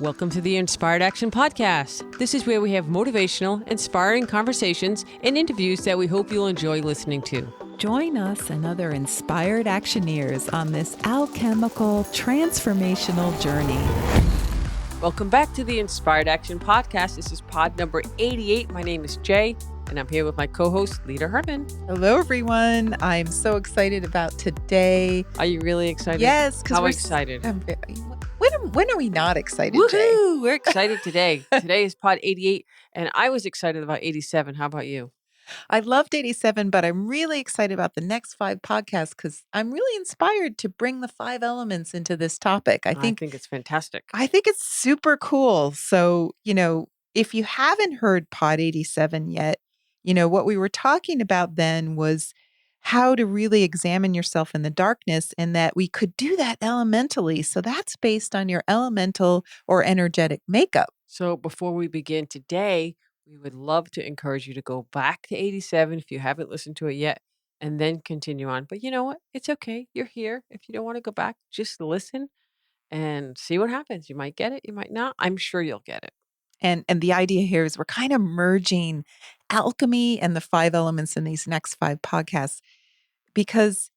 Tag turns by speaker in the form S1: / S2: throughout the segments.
S1: Welcome to the Inspired Action Podcast. This is where we have motivational, inspiring conversations and interviews that we hope you'll enjoy listening to.
S2: Join us and other inspired actioneers on this alchemical, transformational journey.
S1: Welcome back to the Inspired Action Podcast. This is pod number 88. My name is Jay, and I'm here with my co-host, Lita Herman.
S2: Hello, everyone. I'm so excited about today.
S1: Are you really excited?
S2: Yes.
S1: How excited?
S2: When are we not excited,
S1: Woohoo!
S2: Jay?
S1: We're excited today. Today is pod 88, and I was excited about 87. How about you?
S2: I loved 87, but I'm really excited about the next 5 podcasts because I'm really inspired to bring the 5 elements into this topic.
S1: I think it's fantastic.
S2: I think it's super cool. So, if you haven't heard Pod 87 yet, what we were talking about then was how to really examine yourself in the darkness and that we could do that elementally. So that's based on your elemental or energetic makeup.
S1: So before we begin today, we would love to encourage you to go back to 87 if you haven't listened to it yet, and then continue on. But you know what? It's okay. You're here. If you don't want to go back, just listen and see what happens. You might get it, you might not. I'm sure you'll get it.
S2: And the idea here is we're kind of merging alchemy and the 5 elements in these next 5 podcasts because,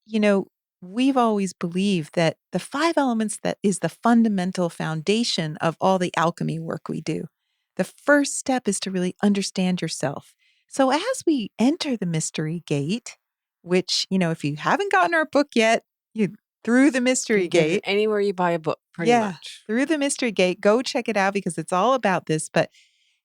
S2: we've always believed that the 5 elements that is the fundamental foundation of all the alchemy work we do. The first step is to really understand yourself. So as we enter the mystery gate, which, if you haven't gotten our book yet, you through the mystery
S1: You get it
S2: gate.
S1: anywhere you buy a book, pretty much.
S2: Through the mystery gate, go check it out because it's all about this. But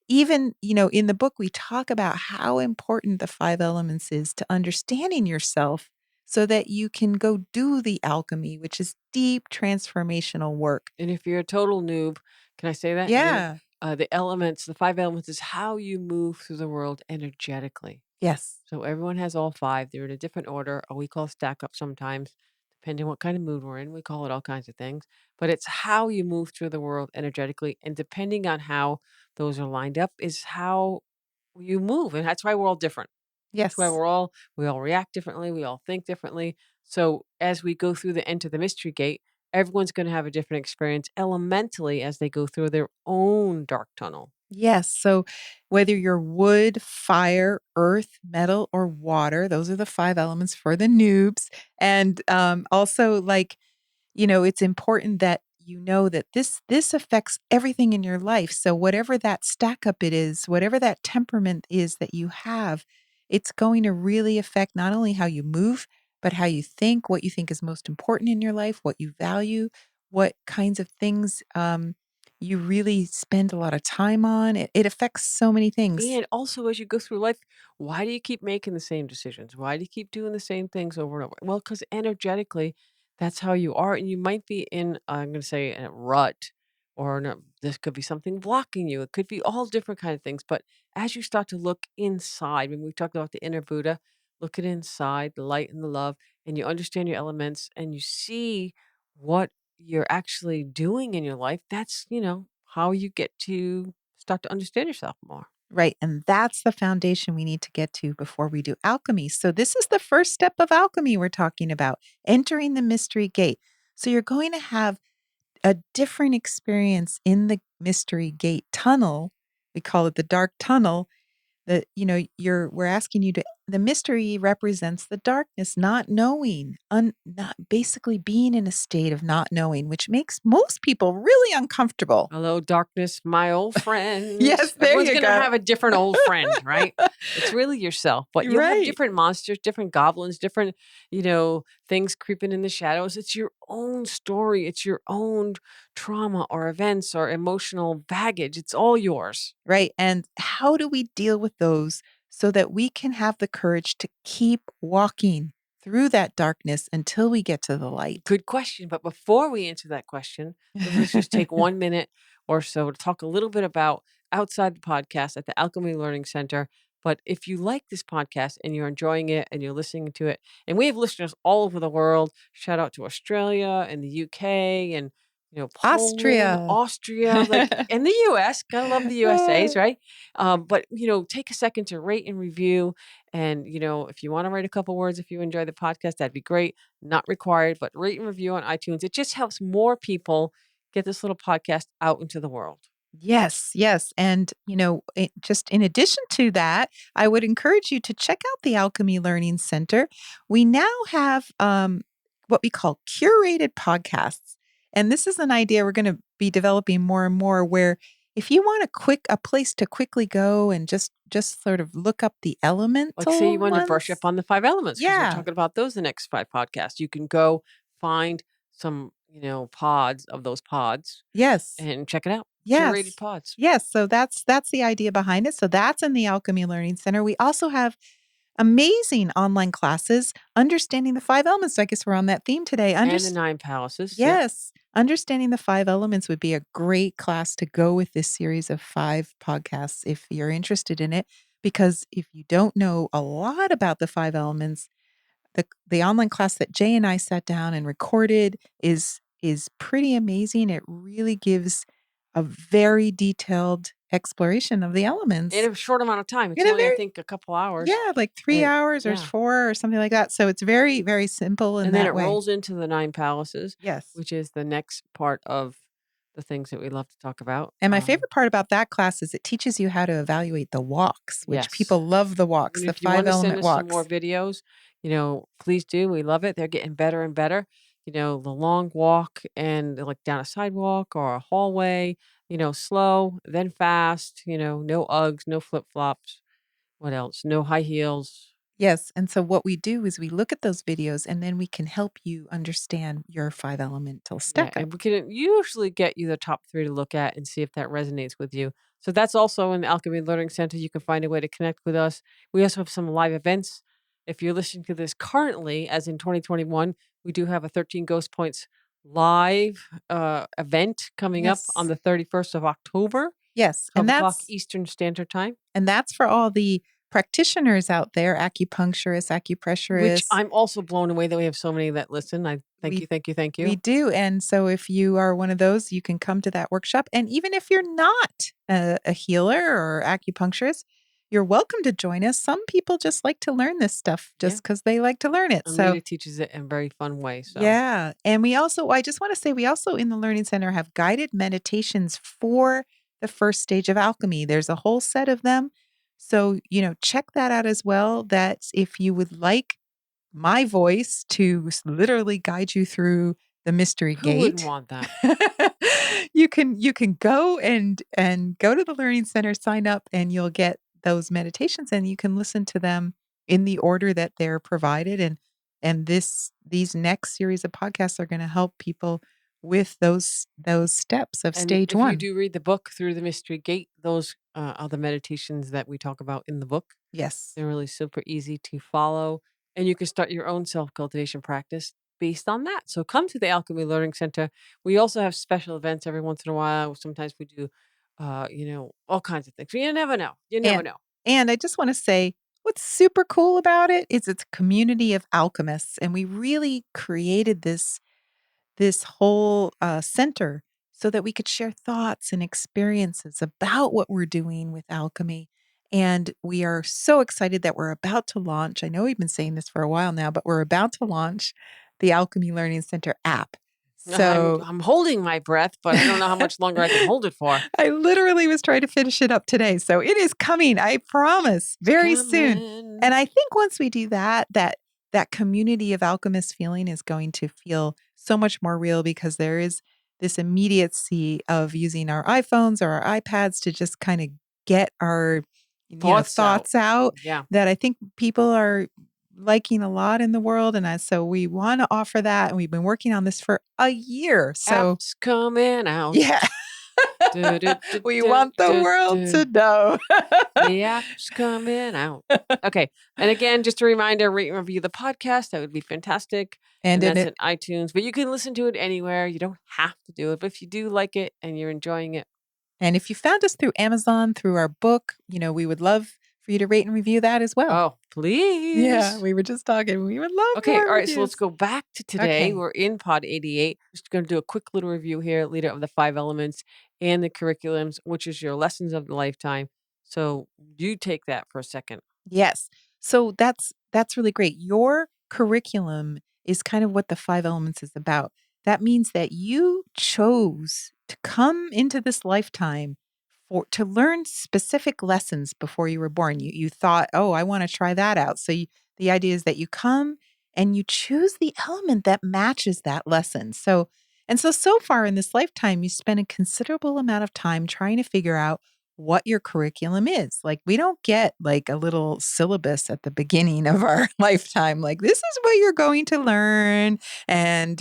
S2: even, in the book, we talk about how important the 5 elements is to understanding yourself so that you can go do the alchemy, which is deep transformational work.
S1: And if you're a total noob, can I say that?
S2: Yeah.
S1: The 5 elements is how you move through the world energetically.
S2: Yes.
S1: So everyone has all 5. They're in a different order, or we call stack up sometimes, depending on what kind of mood we're in. We call it all kinds of things. But it's how you move through the world energetically. And depending on how those are lined up is how you move. And that's why we're all different.
S2: Yes.
S1: That's why we all react differently. We all think differently. So as we go through the enter the mystery gate, everyone's going to have a different experience elementally as they go through their own dark tunnel.
S2: Yes. So whether you're wood, fire, earth, metal, or water, those are the 5 elements for the noobs. And also, it's important that you know that this affects everything in your life. So whatever that stack up it is, whatever that temperament is that you have, it's going to really affect not only how you move, but how you think, what you think is most important in your life, what you value, what kinds of things you really spend a lot of time on. It affects so many things.
S1: And also, as you go through life, why do you keep making the same decisions? Why do you keep doing the same things over and over? Well, because energetically, that's how you are. And you might be in, I'm going to say, a rut, or no, this could be something blocking you. It could be all different kind of things. But as you start to look inside, when we talked about the inner Buddha, look at inside, the light and the love, and you understand your elements and you see what you're actually doing in your life, that's, how you get to start to understand yourself more.
S2: Right. And that's the foundation we need to get to before we do alchemy. So, this is the first step of alchemy we're talking about entering the mystery gate. So, you're going to have a different experience in the mystery gate tunnel. We call it the dark tunnel. That, we're asking you to, the mystery represents the darkness, not knowing, not basically being in a state of not knowing, which makes most people really uncomfortable.
S1: Hello, darkness, my old friend.
S2: Yes, there
S1: Everyone's
S2: you
S1: gonna
S2: go.
S1: have a different old friend, right? It's really yourself, but you'll have
S2: Right.
S1: different monsters, different goblins, different, things creeping in the shadows. It's your own story. It's your own trauma or events or emotional baggage. It's all yours.
S2: Right. And how do we deal with those so that we can have the courage to keep walking through that darkness until we get to the light?
S1: Good question. But before we answer that question, let's just take 1 minute or so to talk a little bit about outside the podcast at the Alchemy Learning Center. But if you like this podcast and you're enjoying it and you're listening to it, and we have listeners all over the world, shout out to Australia and the UK and Poland, Austria, and the US. Gotta love the USA's, right? But take a second to rate and review. And if you want to write a couple words, if you enjoy the podcast, that'd be great. Not required, but rate and review on iTunes. It just helps more people get this little podcast out into the world.
S2: Yes, yes. And, just in addition to that, I would encourage you to check out the Alchemy Learning Center. We now have what we call curated podcasts. And this is an idea we're going to be developing more and more where if you want a place to quickly go and just sort of look up the
S1: Like, say you
S2: elemental
S1: want to brush up
S2: ones.
S1: on the 5 elements because we're
S2: Yeah.
S1: talking about those the next 5 podcasts. You can go find some, pods of those pods
S2: Yes.
S1: and check it out. Curated
S2: Yes.
S1: pods.
S2: Yes, so that's the idea behind it. So that's in the Alchemy Learning Center. We also have amazing online classes understanding the 5 elements. So I guess we're on that theme today.
S1: And the 9 palaces. Yep.
S2: Yes, understanding the 5 elements would be a great class to go with this series of 5 podcasts if you're interested in it, because if you don't know a lot about the 5 elements, the online class that Jay and I sat down and recorded is pretty amazing. It really gives a very detailed exploration of the
S1: In
S2: elements
S1: a short amount of time. It's
S2: in a
S1: only, I
S2: very
S1: think, a couple hours.
S2: yeah, like 3
S1: And
S2: hours or
S1: yeah.
S2: 4 or something like that. So it's very, very simple in
S1: And then
S2: that
S1: it
S2: way.
S1: rolls into the 9 palaces,
S2: Yes.
S1: which is the next part of the things that we love to talk about.
S2: And my favorite part about that class is it teaches you how to evaluate the walks, which
S1: Yes.
S2: people love the walks,
S1: And
S2: the
S1: if you
S2: 5
S1: wanna send
S2: element
S1: us some more
S2: walks.
S1: videos, please do. We love it. They're getting better and better. The long walk and like down a sidewalk or a hallway, slow, then fast, no Uggs, no flip-flops. What else? No high heels.
S2: Yes, and so what we do is we look at those videos and then we can help you understand your 5 elemental
S1: Yeah,
S2: stack up.
S1: and we can usually get you the top 3 to look at and see if that resonates with you. So that's also in the Alchemy Learning Center. You can find a way to connect with us. We also have some live events. If you're listening to this currently, as in 2021, we do have a 13 Ghost Points live event coming up on
S2: Yes.
S1: the 31st of October,
S2: Yes,
S1: 12 o'clock Eastern Standard Time,
S2: and that's for all the practitioners out there, acupuncturists,
S1: which
S2: acupressurists.
S1: I'm also blown away that we have so many that listen. I thank
S2: We
S1: you, thank you, thank
S2: we
S1: you.
S2: do, and so if you are one of those, you can come to that workshop, and even if you're not a healer or acupuncturist, you're welcome to join us. Some people just like to learn this stuff
S1: Yeah.
S2: just because they like to learn it, so
S1: Anita teaches it in a very fun way. So
S2: yeah, and I just wanna say we also in the Learning Center have guided meditations for the first stage of alchemy. There's a whole set of them. So, check that out as well. That's if you would like my voice to literally guide you through the mystery
S1: who wouldn't
S2: gate.
S1: want that?
S2: You can go and go to the Learning Center, sign up, and you'll get those meditations, and you can listen to them in the order that they're provided. And these next series of podcasts are going to help people with those steps of
S1: And
S2: stage
S1: if you
S2: one.
S1: do read the book Through the Mystery Gate, those are the meditations that we talk about in the book.
S2: Yes.
S1: They're really super easy to follow, and you can start your own self cultivation practice based on that. So come to the Alchemy Learning Center. We also have special events every once in a while. Sometimes we do, all kinds of things. You never know. You never
S2: And
S1: know.
S2: and I just want to say what's super cool about it is it's a community of alchemists, and we really created this whole center so that we could share thoughts and experiences about what we're doing with alchemy. And we are so excited that we're about to launch. I know we've been saying this for a while now, but we're about to launch the Alchemy Learning Center app.
S1: I'm
S2: So
S1: I'm holding my breath, but I don't know how much longer I can hold it for.
S2: I literally was trying to finish it up today. So it is coming, I promise,
S1: It's
S2: very soon.
S1: coming.
S2: And I think once we do that, that community of alchemists feeling is going to feel so much more real because there is this immediacy of using our iPhones or our iPads to just kind of get our
S1: Thoughts out.
S2: thoughts out
S1: Yeah.
S2: that I think people are liking a lot in the world. And so we want to offer that. And we've been working on this for a year. So
S1: App's coming out.
S2: yeah.
S1: Du, du, du,
S2: We
S1: du,
S2: want the
S1: du,
S2: world
S1: du.
S2: to know.
S1: The app's coming out. Okay. And again, just a reminder, rate and review the podcast. That would be fantastic.
S2: And
S1: And
S2: in
S1: that's
S2: it
S1: in iTunes. But you can listen to it anywhere. You don't have to do it. But if you do like it and you're enjoying it,
S2: and if you found us through Amazon, through our book, we would love for you to rate and review that as well.
S1: oh,
S2: Yeah,
S1: please.
S2: we were just talking. We would love
S1: Okay.
S2: more
S1: All right. So let's
S2: reviews.
S1: go back to today.
S2: Okay.
S1: We're in pod 88. Just going to do a quick little review here, leader of the 5 elements and the curriculums, which is your lessons of the lifetime. So you take that for a second.
S2: Yes. So that's really great. Your curriculum is kind of what the 5 elements is about. that means that you chose to come into this lifetime to learn specific lessons before you were born. You thought, "Oh, I wanna try that out." So the idea is that you come and you choose the element that matches that lesson. So far in this lifetime, you spend a considerable amount of time trying to figure out what your curriculum is. Like, we don't get, like, a little syllabus at the beginning of our lifetime, like, "This is what you're going to learn," and,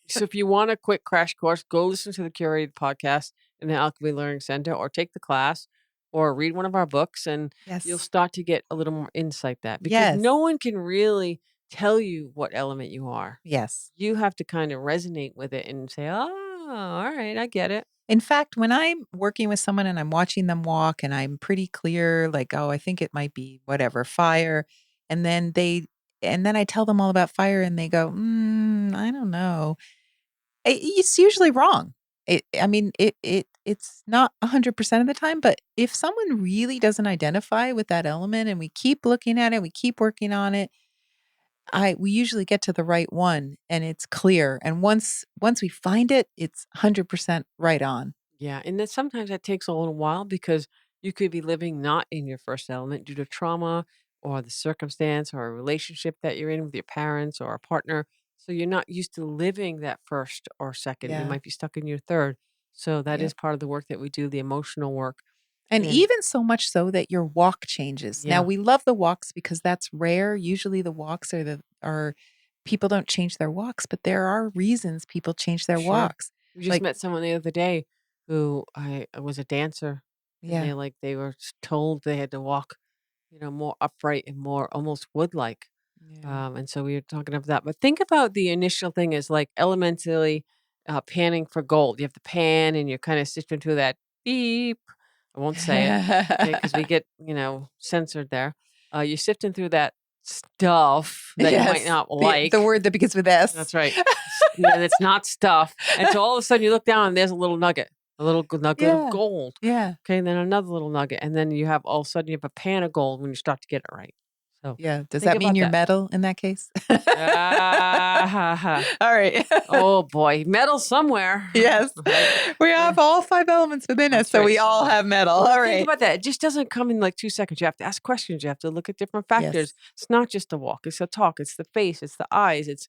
S1: So if you want a quick crash course, go listen to the curated podcast in the Alchemy Learning Center or take the class or read one of our books and you'll
S2: Yes.
S1: start to get a little more insight that because
S2: Yes.
S1: no one can really tell you what element you are.
S2: Yes.
S1: You have to kind of resonate with it and say, "Oh, all right, I get it."
S2: In fact, when I'm working with someone and I'm watching them walk and I'm pretty clear, like, oh, I think it might be whatever, fire. And then I tell them all about fire and they go, I don't know. It's usually wrong. It's not 100% of the time, but if someone really doesn't identify with that element and we keep looking at it, we keep working on it, we usually get to the right one and it's clear. And once we find it, it's 100% right on.
S1: Yeah, and then sometimes that takes a little while because you could be living not in your first element due to trauma or the circumstance or a relationship that you're in with your parents or a partner. So you're not used to living that first or second. You
S2: Yeah.
S1: might be stuck in your third. So that
S2: Yep.
S1: is part of the work that we do, the emotional work.
S2: And
S1: And
S2: even so much so that your walk changes. Now
S1: yeah,
S2: we love the walks because that's rare. Usually the walks are people don't change their walks, but there are reasons people change their
S1: sure.
S2: walks.
S1: We just
S2: Like,
S1: met someone the other day who I was a dancer and
S2: yeah.
S1: they were told they had to walk, more upright and more almost wood-like.
S2: Yeah.
S1: And so we were talking about that. But think about the initial thing is like elementally panning for gold. You have to pan and you're kind of sifting through that beep. I won't say it, okay, because we get, censored there. You're sifting through that stuff that you might
S2: Yes.
S1: not
S2: The
S1: like.
S2: word that begins with S.
S1: That's right. And it's not stuff. And so all of a sudden you look down and there's a little nugget, a little nugget of
S2: Yeah.
S1: gold.
S2: Yeah.
S1: Okay, and then another little nugget. And then you have all of a sudden you have a pan of gold when you start to get it right. So
S2: Yeah. Does
S1: think
S2: that mean
S1: about
S2: you're
S1: that.
S2: metal in that case?
S1: Ah,
S2: All right.
S1: oh boy, metal somewhere,
S2: Yes.
S1: right?
S2: We
S1: Eh,
S2: have all 5 elements within us,
S1: that's
S2: so
S1: right,
S2: we all
S1: somewhere.
S2: have metal.
S1: But
S2: All
S1: think
S2: right.
S1: about that. It just doesn't come in like 2 seconds. You have to ask questions. You have to look at different
S2: Yes.
S1: factors. It's not just a walk. It's a talk. It's the face. It's the eyes. It's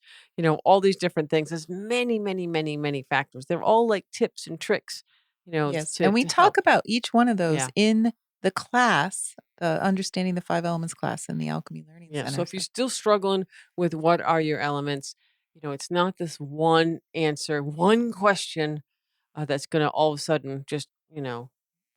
S1: all these different things. There's many, many, many, many factors. They're all like tips and tricks,
S2: Yes,
S1: to
S2: and we talk
S1: help.
S2: about each one of those
S1: Yeah.
S2: in the class, the Understanding the 5 Elements class in the Alchemy Learning
S1: Yeah. So
S2: Center,
S1: if you're
S2: so
S1: still struggling with what are your elements, it's not this one answer, one question that's gonna all of a sudden just,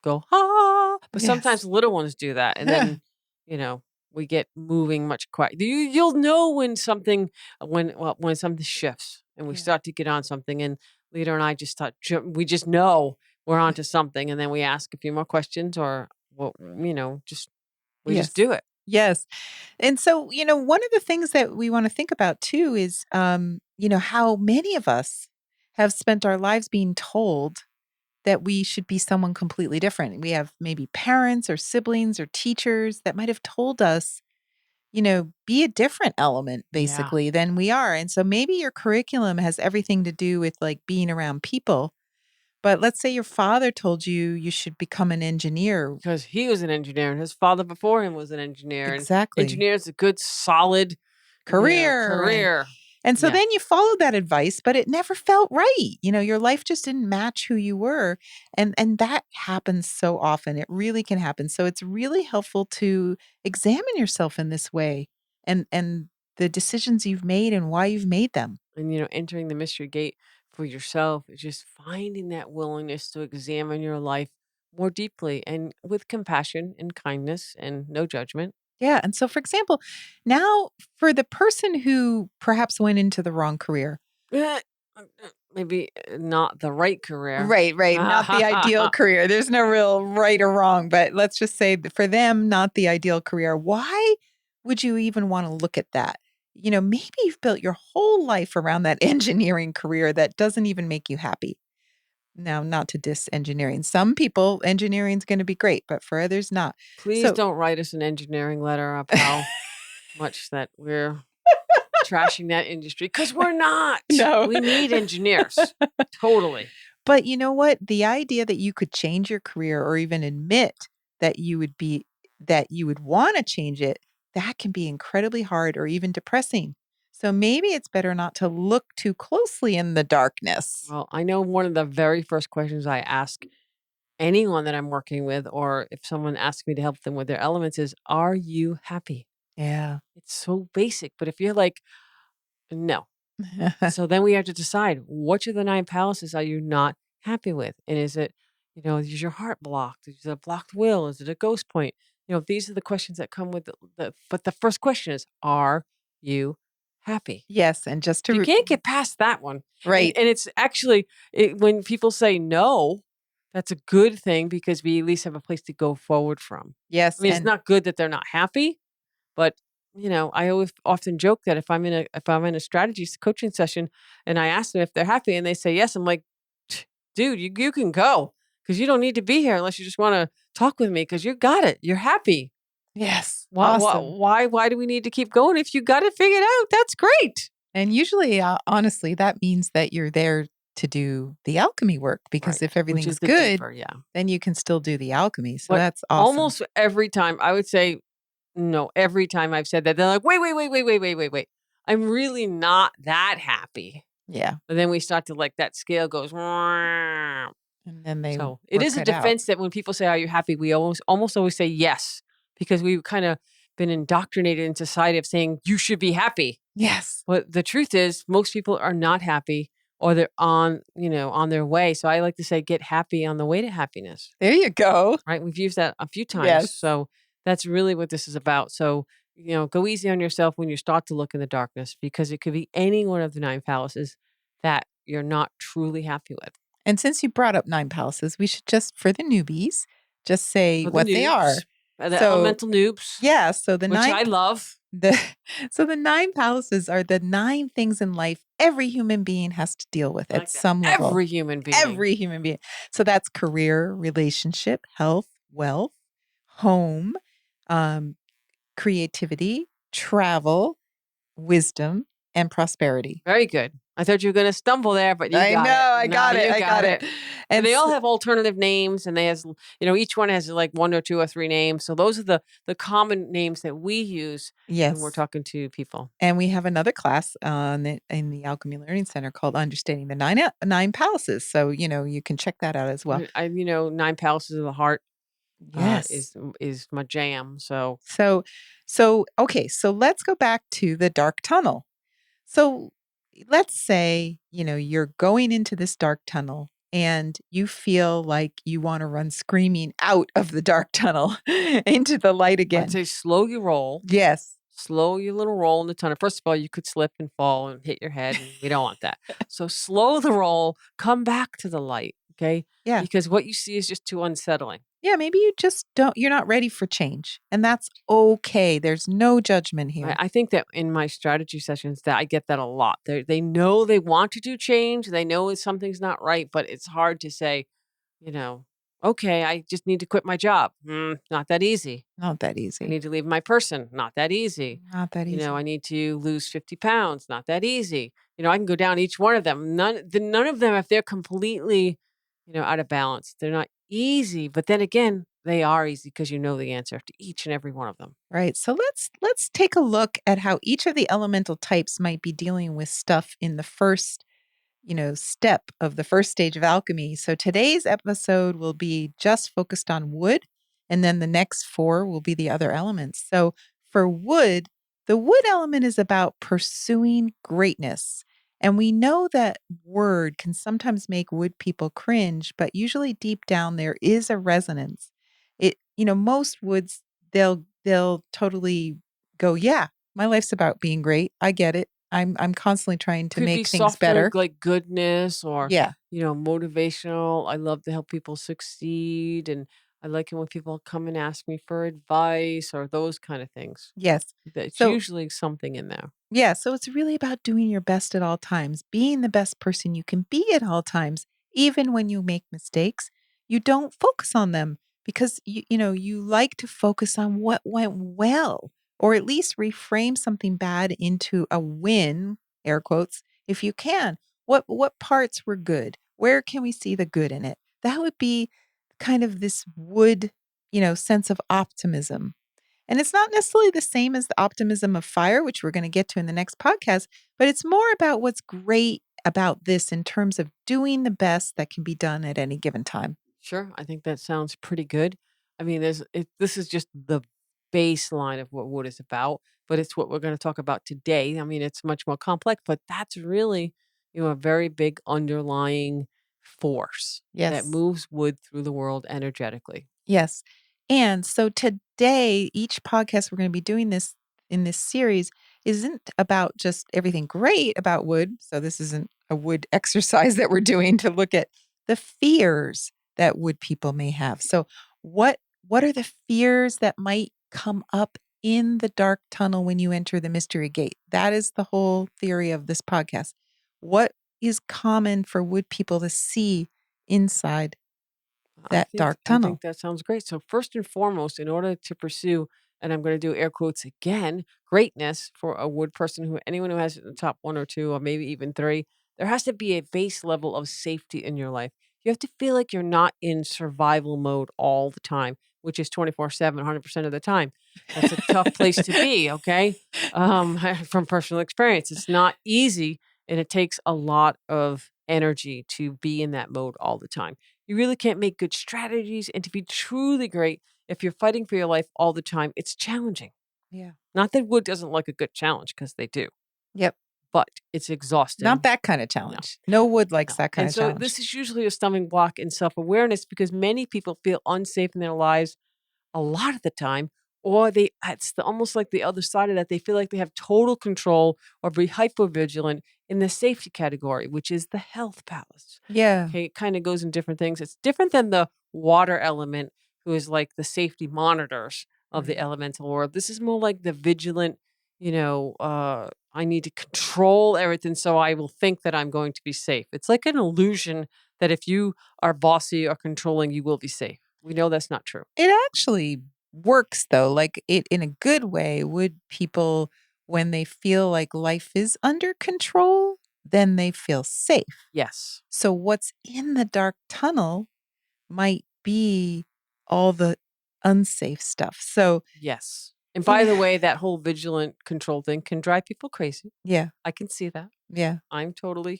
S1: go, "Ah," but sometimes
S2: yes.
S1: little ones do that, and then, you know, we get moving much quiet. You'll know when something when something shifts and we
S2: Yeah.
S1: start to get on something, and Leader and I just we just know we're onto something, and then we ask a few more questions or well, just we just
S2: Yes.
S1: do it.
S2: Yes, and so, one of the things that we wanna think about too is, how many of us have spent our lives being told that we should be someone completely different. We have maybe parents or siblings or teachers that might have told us, be a different element
S1: Yeah,
S2: basically than we are. And so maybe your curriculum has everything to do with like being around people. But let's say your father told you you should become an engineer.
S1: because he was an engineer and his father before him was an engineer, and
S2: Exactly.
S1: engineer is a good solid,
S2: Career.
S1: career.
S2: And so
S1: Yeah.
S2: then you followed that advice, but it never felt right. Your life just didn't match who you were. And that happens so often. It really can happen. So it's really helpful to examine yourself in this way and the decisions you've made and why you've made them.
S1: And entering the mystery gate for yourself is just finding that willingness to examine your life more deeply and with compassion and kindness and no judgment.
S2: Yeah, and so, for example, now for the person who perhaps went into the wrong career.
S1: Eh, maybe not the right career.
S2: Right, right, not the ideal career. There's no real right or wrong, but let's just say that for them, not the ideal career. Why would you even wanna look at that? Maybe you've built your whole life around that engineering career that doesn't even make you happy. Now, not to diss engineering. Some people, engineering's gonna be great, but for others, not.
S1: Please
S2: So
S1: don't write us an engineering letter up how much that we're trashing that industry because we're not.
S2: No.
S1: We need engineers. Totally.
S2: But you know what? The idea that you could change your career or even admit that you would wanna change it, that can be incredibly hard or even depressing. So maybe it's better not to look too closely in the darkness.
S1: Well, I know one of the very first questions I ask anyone that I'm working with, or if someone asks me to help them with their elements, is, "Are you happy?"
S2: Yeah.
S1: It's so basic, but if you're like, "No." So then we have to decide, which of the 9 palaces are you not happy with? And is it, is your heart blocked? Is it a blocked will? Is it a ghost point? These are the questions that come with but the first question is, are you happy?
S2: Yes, and just
S1: If
S2: to
S1: you can't get past that one, and
S2: right.
S1: and it's actually when people say no, that's a good thing because we at least have a place to go forward from. I
S2: Yes,
S1: mean, it's
S2: and
S1: not good that they're not happy, but, I always often joke that if I'm in a strategy coaching session and I ask them if they're happy and they say yes, I'm like, Dude, you can go because you don't need to be here unless you just wanna talk with me because you got it. You're happy.
S2: yes,
S1: Why
S2: awesome.
S1: why do we need to keep going if you got it figured out? That's great."
S2: And usually, honestly, that means that you're there to do the alchemy work because
S1: Right,
S2: if
S1: which is
S2: everything's
S1: the
S2: good,
S1: deeper, yeah.
S2: then you can still do the alchemy. So
S1: But
S2: that's awesome.
S1: almost every time, I would say, no, every time I've said that, they're like, "Wait, wait, wait, wait, wait, wait, wait, wait. I'm really not that happy."
S2: Yeah.
S1: But then we start to like that scale goes. "Meow."
S2: And then they
S1: So it
S2: work
S1: is a
S2: it out.
S1: defense that when people say, "Are you happy?" We almost always say yes because we've kind of been indoctrinated in society of saying you should be happy.
S2: Yes.
S1: But the truth is, most people are not happy or they're on their way. So I like to say, get happy on the way to happiness.
S2: There you go.
S1: Right? We've used that a few times.
S2: Yes.
S1: So that's really what this is about. So, go easy on yourself when you start to look in the darkness because it could be any one of the 9 palaces that you're not truly happy with.
S2: And since you brought up 9 palaces, we should just, for the newbies, just say
S1: For the
S2: what they are.
S1: noobs, the
S2: So,
S1: elemental noobs,
S2: yeah, so the
S1: which
S2: 9
S1: I love.
S2: the so the 9 palaces are the 9 things in life every human being has to deal with
S1: I
S2: at
S1: like that.
S2: some level.
S1: Every human being.
S2: Every human being. So that's career, relationship, health, wealth, home, um, creativity, travel, wisdom, and prosperity.
S1: Very good. I thought you were gonna stumble there, but you
S2: I
S1: got
S2: know,
S1: it.
S2: I
S1: No,
S2: got it,
S1: you
S2: I
S1: got
S2: got it.
S1: it. And
S2: And
S1: they
S2: s
S1: all have alternative names, and each one has like 1 or 2 or 3 names. So those are the common names that we use when we're
S2: yes.
S1: talking to people.
S2: And we have another class in the Alchemy Learning Center called Understanding the 9 Palaces. So, you can check that out as well.
S1: 9 palaces of the heart
S2: Yes.
S1: is my jam. So
S2: So okay, so let's go back to the dark tunnel. So let's say, you're going into this dark tunnel and you feel like you want to run screaming out of the dark tunnel into the light
S1: I'd
S2: again.
S1: say slow your roll.
S2: Yes.
S1: Slow your little roll in the tunnel. First of all, you could slip and fall and hit your head, and we don't want that. So slow the roll, come back to the light, okay?
S2: Yeah.
S1: Because what you see is just too unsettling.
S2: Yeah, maybe you just you're not ready for change. And that's okay. There's no judgment
S1: I,
S2: here.
S1: I think that in my strategy sessions that I get that a lot. They know they want to do change. They know something's not right, but it's hard to say, you know, okay, I just need to quit my job. Not that easy.
S2: Not that
S1: I
S2: easy.
S1: need to leave my person. Not that easy.
S2: Not that
S1: I
S2: easy.
S1: need to lose 50 pounds. Not that easy. I can go down each one of them. None of them, if they're completely, out of balance, they're not easy. But then again, they are easy because you know the answer to each and every one of them.
S2: Right. So let's take a look at how each of the elemental types might be dealing with stuff in the first step of the first stage of alchemy. So today's episode will be just focused on wood, and then the next four will be the other elements. So for wood, the wood element is about pursuing greatness. And we know that word can sometimes make wood people cringe, but usually deep down there is a resonance. Most woods they'll totally go, yeah, my life's about being great. I get it. I'm constantly trying to
S1: Could be
S2: make things
S1: softer,
S2: better.
S1: like goodness or,
S2: Yeah.
S1: motivational. I love to help people succeed. And I like it when people come and ask me for advice or those kind of things.
S2: Yes.
S1: That's
S2: So,
S1: usually something in there.
S2: yeah, so it's really about doing your best at all times, being the best person you can be at all times, even when you make mistakes. You don't focus on them because you like to focus on what went well or at least reframe something bad into a win, air quotes, if you can. What parts were good? Where can we see the good in it? That would be kind of this wood, sense of optimism. And it's not necessarily the same as the optimism of fire, which we're going to get to in the next podcast, but it's more about what's great about this in terms of doing the best that can be done at any given time.
S1: Sure, I think that sounds pretty good. I mean, this is just the baseline of what wood is about, but it's what we're going to talk about today. I mean, it's much more complex, but that's really, a very big underlying force that
S2: Yes.
S1: moves wood through the world energetically.
S2: Yes. And so today, each podcast we're going to be doing this in this series isn't about just everything great about wood. So this isn't a wood exercise that we're doing to look at the fears that wood people may have. So what are the fears that might come up in the dark tunnel when you enter the mystery gate? That is the whole theory of this podcast. What is common for wood people to see inside
S1: I
S2: that
S1: think
S2: dark
S1: I think
S2: tunnel?
S1: that sounds great. So first and foremost, in order to pursue, and I'm going to do air quotes again, greatness for a wood person who anyone who has it in the top one or two or maybe even three, there has to be a base level of safety in your life. You have to feel like you're not in survival mode all the time, which is 24/7, 100% of the time. That's a tough place to be, okay? From personal experience, it's not easy and it takes a lot of energy to be in that mode all the time. You really can't make good strategies. And to be truly great, if you're fighting for your life all the time, it's challenging.
S2: Yeah.
S1: Not that wood doesn't like a good challenge, because they do,
S2: Yep.
S1: but it's
S2: Not
S1: exhausting.
S2: that kind of
S1: No,
S2: challenge. No wood likes
S1: no.
S2: that kind
S1: And
S2: of
S1: so
S2: challenge.
S1: this is usually a stumbling block in self awareness because many people feel unsafe in their lives a lot of the time, or almost like the other side of that. They feel like they have total control or be hyper vigilant in the safety category, which is the health palace.
S2: Yeah.
S1: Okay, it kind of goes in different things. It's different than the water element, who is like the safety monitors of the
S2: Right.
S1: elemental world. This is more like the vigilant, I need to control everything so I will think that I'm going to be safe. It's like an illusion that if you are bossy or controlling, you will be safe. We know that's not true.
S2: It actually works though. Like it in a good way, would people when they feel like life is under control, then they feel safe.
S1: Yes.
S2: So what's in the dark tunnel might be all the unsafe stuff. So,
S1: Yes. And
S2: you
S1: by
S2: know,
S1: the way, that whole vigilant control thing can drive people crazy.
S2: yeah.
S1: I can see that.
S2: Yeah.
S1: I'm totally,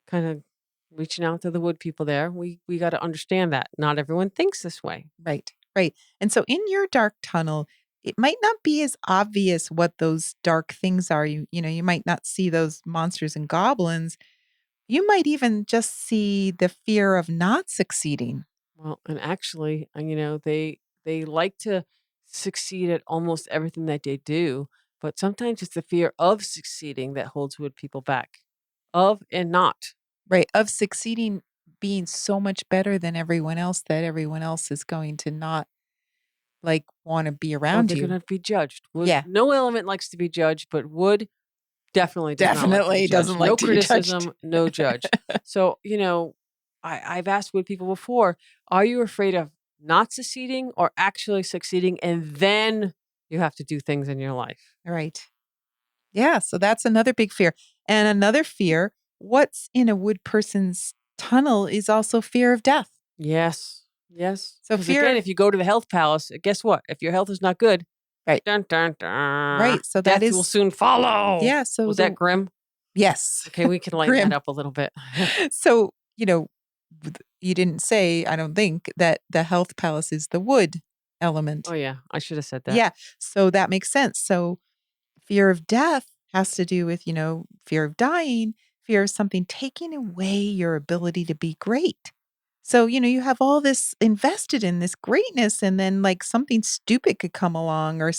S1: kind of reaching out to the wood people there. We got to understand that not everyone thinks this way.
S2: Right, right. And so in your dark tunnel, it might not be as obvious what those dark things are. You might not see those monsters and goblins. You might even just see the fear of not succeeding.
S1: Well, and actually, they like to succeed at almost everything that they do, but sometimes it's the fear of succeeding that holds wood people back. Of and not.
S2: Right, of succeeding being so much better than everyone else that everyone else is going to not like want to be
S1: Or
S2: around
S1: they're
S2: you.
S1: gonna be judged. Wood
S2: Yeah,
S1: no element likes to be judged, but wood definitely does not like to be
S2: definitely doesn't
S1: judged. No
S2: like to be judged.
S1: criticism, no judge. So, I've asked wood people before, are you afraid of not succeeding or actually succeeding and then you have to do things in your life?
S2: Right. Yeah, so that's another big fear. And another fear, what's in a wood person's tunnel is also fear of death.
S1: Yes. Yes.
S2: So
S1: Because
S2: fear
S1: again,
S2: of
S1: if you go to the health palace, guess what? If your health is not good,
S2: right,
S1: dun dun dun,
S2: right. So that
S1: death will
S2: is
S1: soon follow.
S2: yeah, so
S1: Was that
S2: the
S1: grim?
S2: yes.
S1: Okay, we can lighten that
S2: Grim.
S1: up a little bit.
S2: So, you didn't say, I don't think, that the health palace is the wood
S1: Oh
S2: element.
S1: yeah, I should have said that.
S2: Yeah. So that makes sense. So fear of death has to do with, fear of dying, fear of something taking away your ability to be great. So, you have all this invested in this greatness, and then like something stupid could come along, or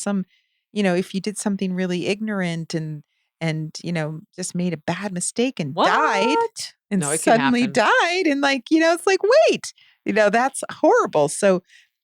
S2: if you did something really ignorant and just made a bad mistake
S1: What?
S2: and
S1: No, it can
S2: suddenly
S1: happen.
S2: died, and it's like, wait, that's horrible. So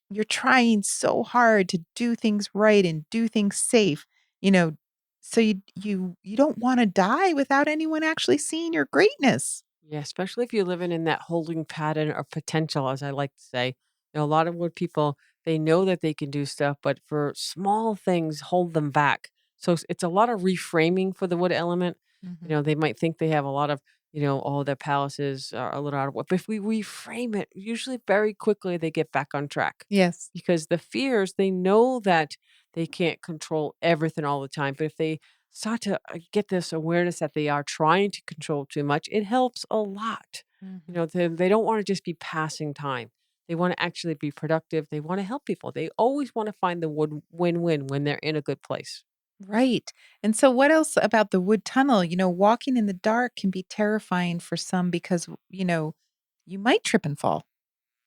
S2: you're trying so hard to do things right and do things safe, you know, so you don't wanna die without anyone actually seeing your greatness.
S1: Yeah, especially if you're living in that holding pattern of potential, as I like to say. A lot of wood people, They know that they can do stuff, but for small things, hold them back. So it's a lot of reframing for the wood element.
S2: Mhm.
S1: They might think they have a lot of, oh, their palaces are a little out of work. But if we reframe it, usually very quickly they get back on track
S2: Yes.
S1: because the fears, they know that they can't control everything all the time. But if they start to get this awareness that they are trying to control too much, it helps a lot.
S2: Mhm.
S1: They don't want to just be passing time. They want to actually be productive. They want to help people. They always want to find the win-win when they're in a good place.
S2: Right. And so what else about the wood tunnel? Walking in the dark can be terrifying for some because, you might trip and fall.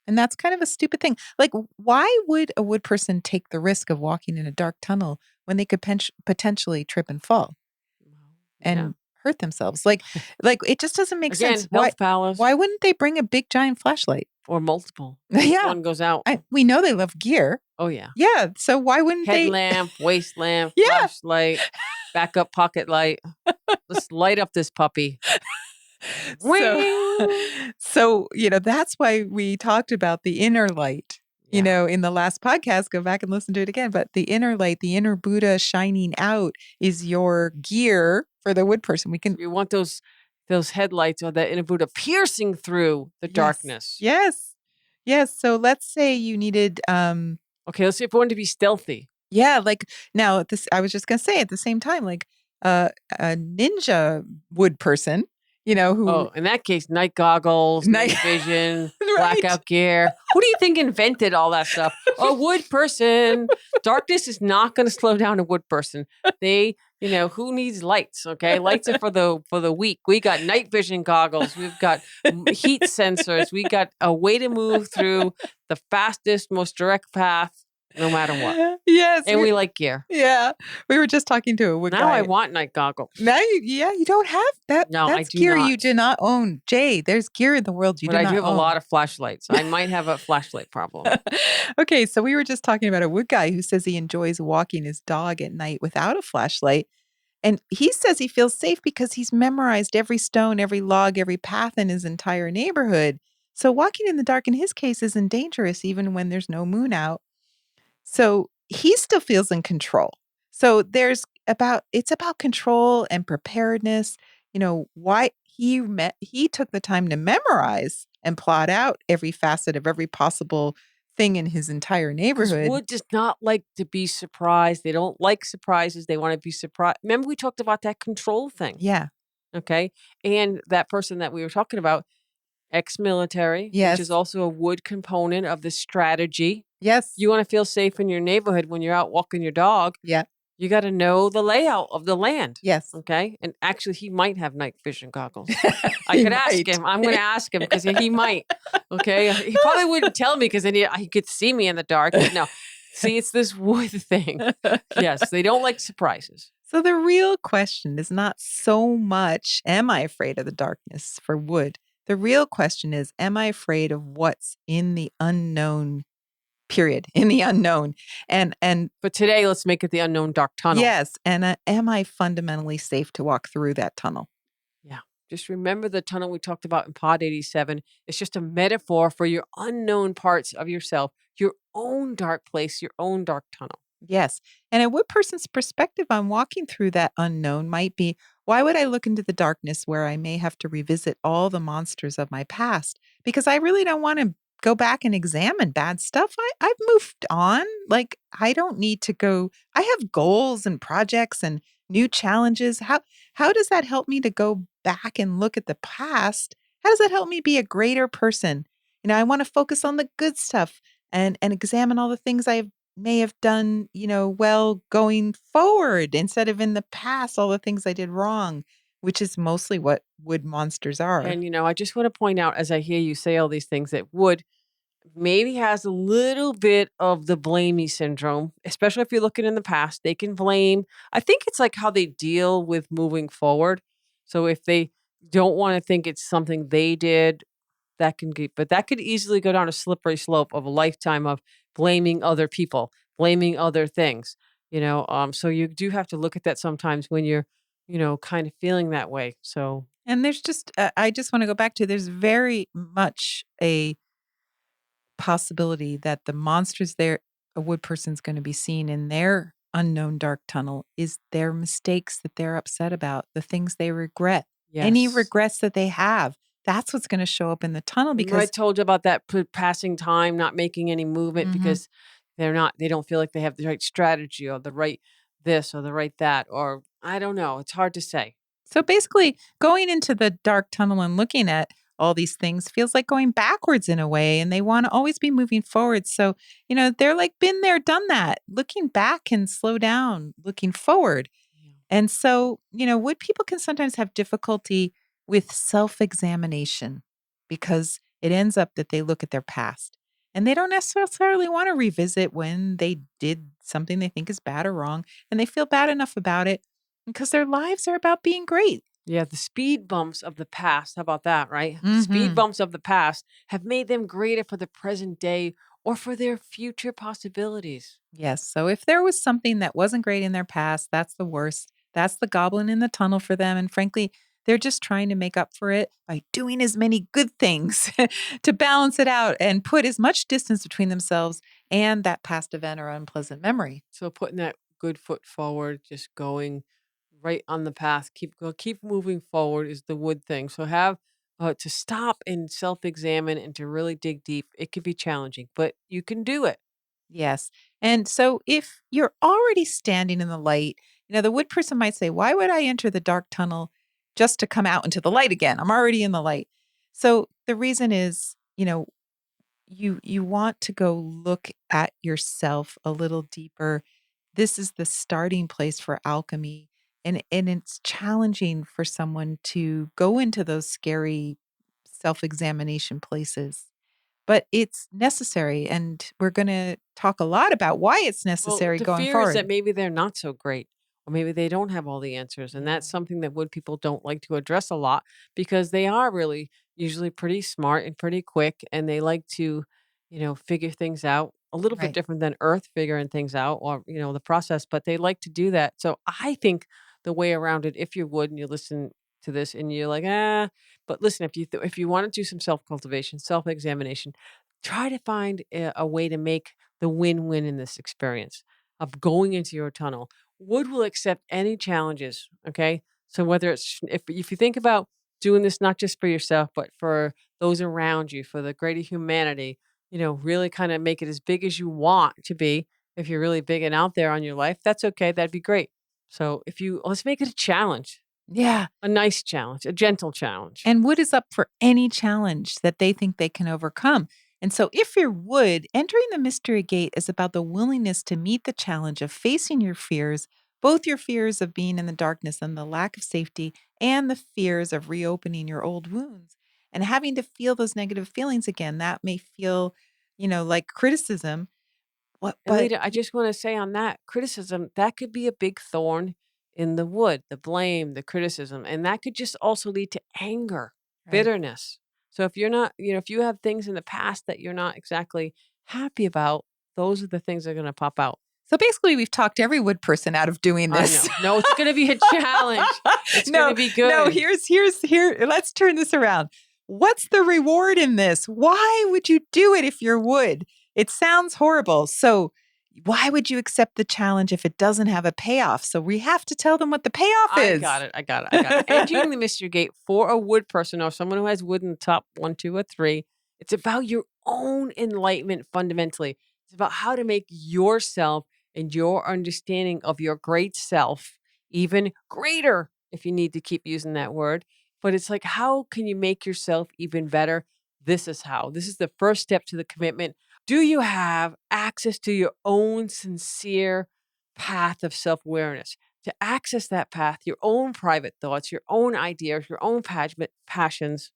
S2: And that's kind of a stupid thing. Like, why would a wood person take the risk of walking in a dark tunnel when they could potentially trip and fall
S1: Well, yeah.
S2: and hurt themselves? Like it just doesn't make sense.
S1: Again, health
S2: Why
S1: palace
S2: wouldn't they bring a big giant flashlight?
S1: or multiple in case
S2: Yeah.
S1: one goes out.
S2: We know they love gear.
S1: Oh yeah.
S2: Yeah. So why wouldn't they?
S1: Headlamp, waist lamp,
S2: Yeah.
S1: flashlight, backup pocket light. Let's light up this puppy.
S2: So
S1: Wing.
S2: that's why we talked about the inner light,
S1: Yeah.
S2: in the last podcast. Go back and listen to it again. But the inner light, the inner Buddha shining out is your gear for the wood person. We
S1: So
S2: can
S1: you want those headlights or that inner Buddha piercing through the
S2: Yes.
S1: darkness.
S2: Yes. Yes. So let's say you needed
S1: Okay, let's see if we want to be stealthy.
S2: yeah, like now this I was just gonna say at the same time, like a ninja wood person, who
S1: Oh, in that case, night goggles,
S2: night
S1: night vision,
S2: right.
S1: blackout gear. Who do you think invented all that stuff? A wood person. Darkness is not going to slow down a wood person. Who needs lights? Okay, lights are for the weak. We got night vision goggles. We've got heat sensors. We got a way to move through the fastest, most direct path, no matter what.
S2: Yes,
S1: And we like gear.
S2: yeah. We were just talking to a wood
S1: Now I
S2: guy.
S1: want night goggles.
S2: Now you don't have that.
S1: No, I
S2: That's
S1: do
S2: gear you
S1: not.
S2: do not own. Jay, there's gear in the world you
S1: But
S2: do
S1: I do
S2: not
S1: have a
S2: own.
S1: lot of flashlights. I might have a flashlight problem.
S2: Okay, so we were just talking about a wood guy who says he enjoys walking his dog at night without a flashlight. And he says he feels safe because he's memorized every stone, every log, every path in his entire neighborhood. So walking in the dark in his case isn't dangerous even when there's no moon out. So he still feels in control. So it's about control and preparedness. Why he took the time to memorize and plot out every facet of every possible thing in his entire
S1: Because
S2: neighborhood.
S1: wood does not like to be surprised. They don't like surprises. They want to be surprised. Remember, we talked about that control thing.
S2: Yeah.
S1: Okay. And that person that we were talking about, ex military, which is
S2: Yes.
S1: also a wood component of the strategy.
S2: Yes.
S1: You want to feel safe in your neighborhood when you're out walking your dog.
S2: Yeah.
S1: You got to know the layout of the land.
S2: Yes.
S1: Okay. And actually, he might have night vision goggles. I
S2: He
S1: could ask
S2: might.
S1: him. I'm going to ask him because he might. Okay. He probably wouldn't tell me because then he could see me in the dark. But no, see, it's this wood thing. Yes. They don't like surprises.
S2: So the real question is not so much, am I afraid of the darkness for wood? The real question is, am I afraid of what's in the unknown period, in the unknown? And
S1: But today, let's make it the unknown dark tunnel.
S2: yes, and am I fundamentally safe to walk through that tunnel?
S1: Yeah. Just remember the tunnel we talked about in Pod 87. It's just a metaphor for your unknown parts of yourself, your own dark place, your own dark tunnel.
S2: Yes. And a wood person's perspective on walking through that unknown might be, why would I look into the darkness where I may have to revisit all the monsters of my past? Because I really don't want to go back and examine bad stuff. I've moved on. Like, I don't need to go. I have goals and projects and new challenges. How does that help me to go back and look at the past? How does that help me be a greater person? I want to focus on the good stuff and examine all the things I may have done, well going forward instead of in the past, all the things I did wrong, which is mostly what wood monsters are.
S1: And, I just want to point out as I hear you say all these things that wood maybe has a little bit of the blamey syndrome, especially if you're looking in the past. They can blame. I think it's like how they deal with moving forward. So if they don't want to think it's something they did, but that could easily go down a slippery slope of a lifetime of blaming other people, blaming other things. So you do have to look at that sometimes when you're, kind of feeling that way. So
S2: And there's I just want to go back to, there's very much a possibility that the monsters there a wood person's going to be seeing in their unknown dark tunnel is their mistakes that they're upset about, the things they regret, any
S1: Yes.
S2: regrets that they have. That's what's going to show up in the tunnel
S1: Remember I
S2: because
S1: told you about that passing time, not making any movement
S2: Mhm.
S1: because they don't feel like they have the right strategy or the right this or the right that, or I don't know. It's hard to say.
S2: So basically, going into the dark tunnel and looking at all these things feels like going backwards in a way, and they want to always be moving forward. So, they're like, been there, done that. Looking back can slow down, looking forward.
S1: Yeah.
S2: And so, wood people can sometimes have difficulty with self examination because it ends up that they look at their past and they don't necessarily want to revisit when they did something they think is bad or wrong. And they feel bad enough about it because their lives are about being great.
S1: Yeah, the speed bumps of the past, how about that, right? The speed
S2: Hmm.
S1: bumps of the past have made them greater for the present day or for their future possibilities.
S2: Yes. So if there was something that wasn't great in their past, that's the worst. That's the goblin in the tunnel for them. And frankly, they're just trying to make up for it by doing as many good things to balance it out and put as much distance between themselves and that past event or unpleasant memory.
S1: So putting that good foot forward, just going right on the path, keep moving forward is the wood thing. So have to stop and self-examine and to really dig deep. It can be challenging, but you can do it.
S2: Yes. And so if you're already standing in the light, the wood person might say, why would I enter the dark tunnel just to come out into the light again? I'm already in the light. So the reason is, you want to go look at yourself a little deeper. This is the starting place for alchemy. And it's challenging for someone to go into those scary self-examination places. But it's necessary, and we're gonna talk a lot about why it's
S1: Well,
S2: necessary
S1: the
S2: going
S1: fear is that
S2: forward.
S1: maybe they're not so great, or maybe they don't have all the answers. And that's
S2: Yeah,
S1: something that wood people don't like to address a lot because they are really usually pretty smart and pretty quick. And they like to, figure things out a little bit
S2: right.
S1: different than earth figuring things out or, the process, but they like to do that. So I think the way around it, if you would, and you listen to this and you're like, but listen, if you want to do some self cultivation, self examination, try to find a way to make the win-win in this experience of going into your tunnel. Wood will accept any challenges, okay? So whether it's if you think about doing this not just for yourself, but for those around you, for the greater humanity, really kind of make it as big as you want to be. If you're really big and out there on your life, that's okay. That'd be great. So if you let's make it a challenge,
S2: Yeah,
S1: a nice challenge, a gentle challenge.
S2: and wood is up for any challenge that they think they can overcome. And so if you're wood, entering the mystery gate is about the willingness to meet the challenge of facing your fears, both your fears of being in the darkness and the lack of safety, and the fears of reopening your old wounds and having to feel those negative feelings again. That may feel, like criticism. What
S1: And
S2: but
S1: Lita, I just want to say on that criticism, that could be a big thorn in the wood, the blame, the criticism. And that could just also lead to anger,
S2: right.
S1: bitterness. So if you're not, if you have things in the past that you're not exactly happy about, those are the things that are going to pop out.
S2: So basically, we've talked every wood person out of doing
S1: I
S2: this.
S1: know. No, it's going to be a challenge. It's going
S2: No,
S1: to be
S2: no,
S1: good.
S2: here. Let's turn this around. What's the reward in this? Why would you do it if you're wood? It sounds horrible. So why would you accept the challenge if it doesn't have a payoff? So we have to tell them what the payoff
S1: I got
S2: is.
S1: it. I got it. I got it. Entering the mystery gate for a wood person or someone who has wood in the top one, two, or three, it's about your own enlightenment fundamentally. It's about how to make yourself and your understanding of your great self even greater, if you need to keep using that word. But it's like, how can you make yourself even better? This is how. This is the first step to the commitment. Do you have access to your own sincere path of self awareness? To access that path, your own private thoughts, your own ideas, your own passions.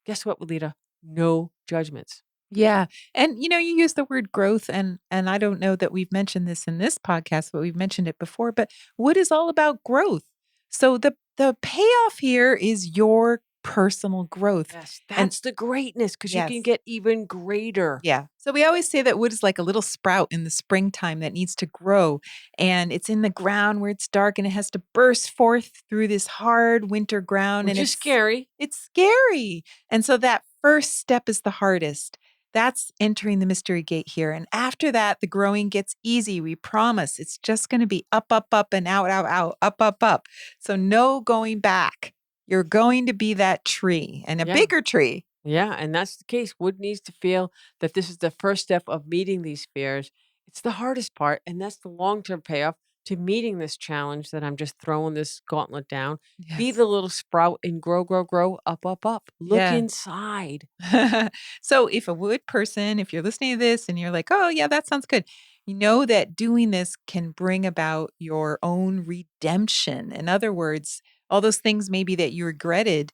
S1: Guess what, Walida? No judgments.
S2: Yeah. And you use the word growth and I don't know that we've mentioned this in this podcast, but we've mentioned it before, but wood is all about growth. So the payoff here is your personal growth.
S1: Yes,
S2: And
S1: that's the greatness because you can
S2: yes.
S1: get even greater.
S2: Yeah. So we always say that wood is like a little sprout in the springtime that needs to grow. And it's in the ground where it's dark and it has to burst forth through this hard winter ground. And
S1: Which is
S2: it's
S1: scary.
S2: it's scary. And so that first step is the hardest. That's entering the mystery gate here. And after that, the growing gets easy. We promise it's just going to be up, up, up, and out, out, out, up, up, up. So no going back. You're going to be that tree and a
S1: Yeah.
S2: bigger tree.
S1: Yeah, and that's the case. Wood needs to feel that this is the first step of meeting these fears. It's the hardest part, and that's the long-term payoff to meeting this challenge that I'm just throwing this gauntlet down. Be
S2: Yes.
S1: the little sprout and grow, grow, grow, up, up, up. Look
S2: Yeah.
S1: inside.
S2: So if a wood person, if you're listening to this and you're like, oh, yeah, that sounds good, you know that doing this can bring about your own redemption. In other words, all those things maybe that you regretted,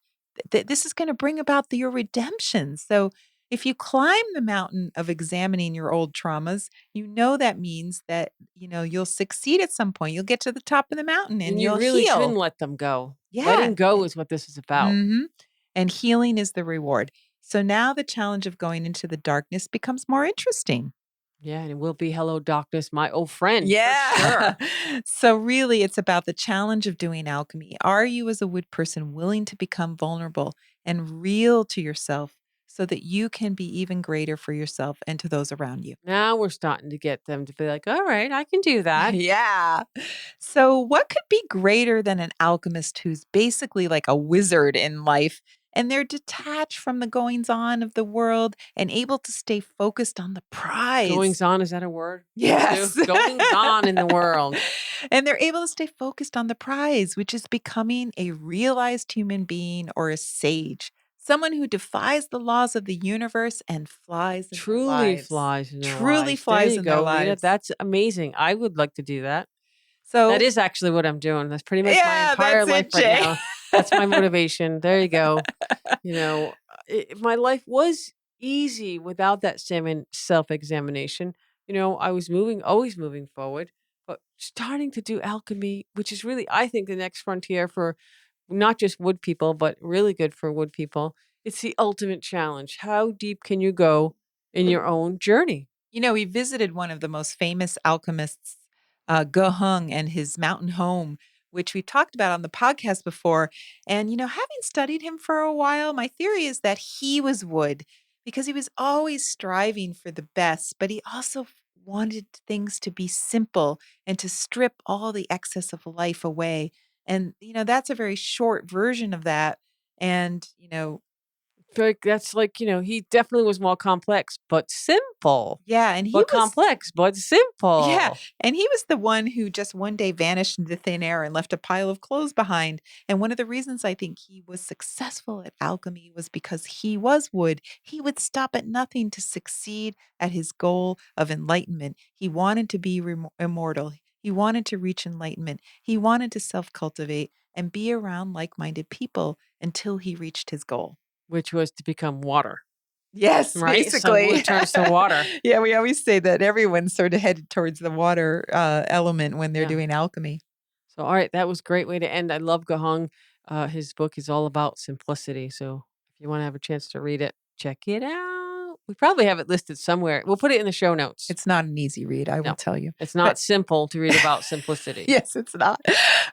S2: this is going to bring about your redemption. So if you climb the mountain of examining your old traumas, you know that means that, you'll succeed at some point. You'll get to the top of the mountain and
S1: And you
S2: you'll
S1: really
S2: heal.
S1: shouldn't let them go.
S2: Yeah.
S1: Letting go is what this is about.
S2: Mhm. And healing is the reward. So now the challenge of going into the darkness becomes more interesting.
S1: Yeah, and it will be hello, darkness, my old friend, for
S2: Yeah.
S1: sure.
S2: So really it's about the challenge of doing alchemy. Are you as a wood person willing to become vulnerable and real to yourself so that you can be even greater for yourself and to those around you?
S1: Now we're starting to get them to be like, all right, I can do that.
S2: Yeah. So, what could be greater than an alchemist who's basically like a wizard in life and they're detached from the goings on of the world and able to stay focused on the prize?
S1: Goings on, is that a word?
S2: Yes.
S1: Too? Goings on in the world.
S2: And they're able to stay focused on the prize, which is becoming a realized human being or a sage, someone who defies the laws of the universe and flies in their
S1: Truly
S2: lives.
S1: flies in their
S2: Truly
S1: lives. There
S2: flies
S1: you
S2: in their
S1: go, Rita.
S2: lives.
S1: That's amazing. I would like to do that. That
S2: So,
S1: is actually what I'm doing. That's pretty much my
S2: yeah,
S1: entire
S2: that's
S1: life
S2: it,
S1: right
S2: Jay.
S1: now. That's my motivation. There you go. My life was easy without that self-examination. I was always moving forward, but starting to do alchemy, which is really, I think, the next frontier for not just wood people, but really good for wood people. It's the ultimate challenge. How deep can you go in your own journey?
S2: We visited one of the most famous alchemists, Ge Hung, and his mountain home, which we talked about on the podcast before. And, having studied him for a while, my theory is that he was wood because he was always striving for the best, but he also wanted things to be simple and to strip all the excess of life away. And, that's a very short version of that. And,
S1: That's like, he definitely was more complex, but simple.
S2: yeah, and he
S1: But
S2: was.
S1: complex, but
S2: Yeah,
S1: simple.
S2: and he was the one who just one day vanished into thin air and left a pile of clothes behind. And one of the reasons I think he was successful at alchemy was because he was wood. He would stop at nothing to succeed at his goal of enlightenment. He wanted to be immortal. He wanted to reach enlightenment. He wanted to self cultivate and be around like minded people until he reached his goal.
S1: Which was to become water,
S2: Yes,
S1: right? So
S2: basically.
S1: wood turns to water.
S2: Yeah, we always say that everyone's sort of headed towards the water element when they're
S1: Yeah.
S2: doing alchemy.
S1: So, all right, that was a great way to end. I love Gahong. His book is all about simplicity. So, if you want to have a chance to read it, check it out. We probably have it listed somewhere. We'll put it in the show notes.
S2: It's not an easy read, I will
S1: No,
S2: tell you.
S1: it's
S2: But
S1: not simple to read about simplicity.
S2: yes, it's not.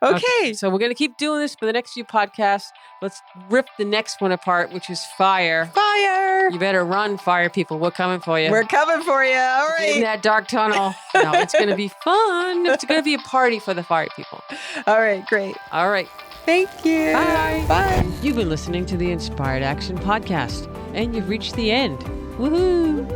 S1: Okay,
S2: Okay.
S1: so we're going to keep doing this for the next few podcasts. Let's rip the next one apart, which is fire.
S2: Fire.
S1: You better run, fire people. We're coming for you.
S2: We're coming for you. All
S1: Get in
S2: right.
S1: that dark tunnel. No, it's going to be fun. It's going to be a party for the fire people.
S2: All right, great.
S1: All right.
S2: Thank you.
S1: Bye.
S2: Bye.
S1: You've been listening to the Inspired Action Podcast, and you've reached the end. Woohoo!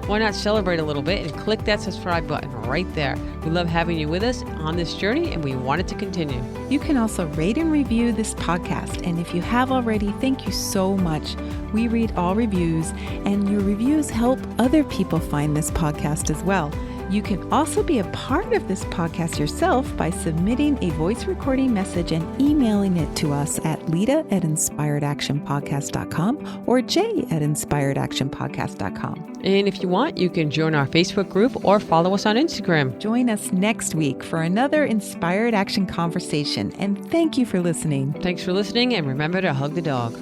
S1: Why not celebrate a little bit and click that subscribe button right there? We love having you with us on this journey, and we want it to continue.
S2: You can also rate and review this podcast. And if you have already, thank you so much. We read all reviews, and your reviews help other people find this podcast as well. You can also be a part of this podcast yourself by submitting a voice recording message and emailing it to us at lita@inspiredactionpodcast.com or jay@inspiredactionpodcast.com.
S1: And if you want, you can join our Facebook group or follow us on Instagram.
S2: Join us next week for another Inspired Action conversation. And thank you for listening.
S1: Thanks for listening, and remember to hug the dog.